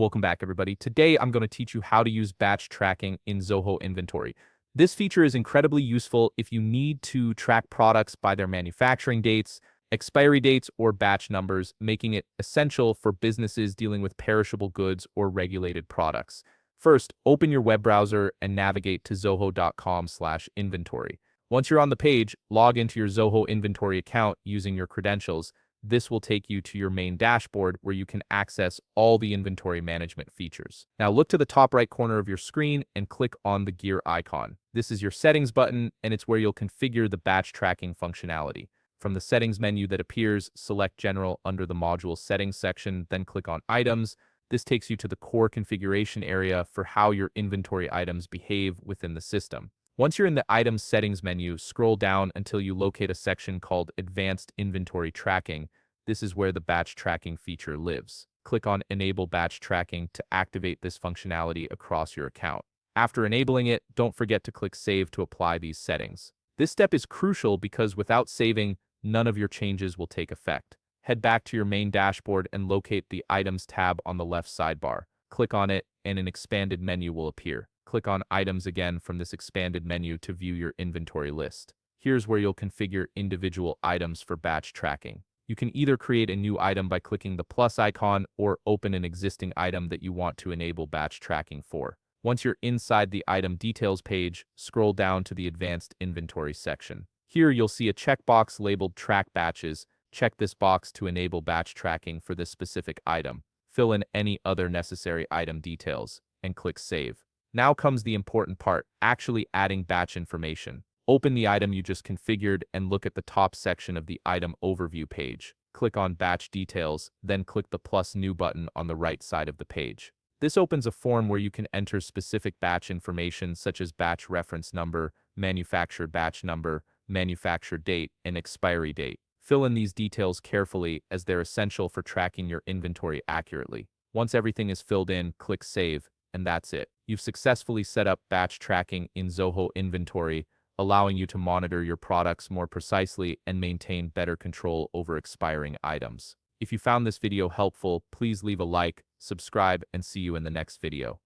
Welcome back, everybody. Today, I'm going to teach you how to use batch tracking in Zoho Inventory. This feature is incredibly useful if you need to track products by their manufacturing dates, expiry dates, or batch numbers, making it essential for businesses dealing with perishable goods or regulated products. First, open your web browser and navigate to zoho.com/inventory. Once you're on the page, log into your Zoho Inventory account using your credentials. This will take you to your main dashboard where you can access all the inventory management features. Now look to the top right corner of your screen and click on the gear icon. This is your settings button, and it's where you'll configure the batch tracking functionality. From the settings menu that appears, select General under the Module Settings section, then click on Items. This takes you to the core configuration area for how your inventory items behave within the system. Once you're in the Items Settings menu, scroll down until you locate a section called Advanced Inventory Tracking. This is where the batch tracking feature lives. Click on Enable Batch Tracking to activate this functionality across your account. After enabling it, don't forget to click Save to apply these settings. This step is crucial because without saving, none of your changes will take effect. Head back to your main dashboard and locate the Items tab on the left sidebar. Click on it and an expanded menu will appear. Click on Items again from this expanded menu to view your inventory list. Here's where you'll configure individual items for batch tracking. You can either create a new item by clicking the plus icon or open an existing item that you want to enable batch tracking for. Once you're inside the item details page, scroll down to the Advanced Inventory section. Here you'll see a checkbox labeled Track Batches. Check this box to enable batch tracking for this specific item. Fill in any other necessary item details and click Save. Now comes the important part, actually adding batch information. Open the item you just configured and look at the top section of the item overview page. Click on Batch Details, then click the plus New button on the right side of the page. This opens a form where you can enter specific batch information such as batch reference number, manufacturer batch number, manufacture date, and expiry date. Fill in these details carefully as they're essential for tracking your inventory accurately. Once everything is filled in, click Save, and that's it. You've successfully set up batch tracking in Zoho Inventory, allowing you to monitor your products more precisely and maintain better control over expiring items. If you found this video helpful, please leave a like, subscribe, and see you in the next video.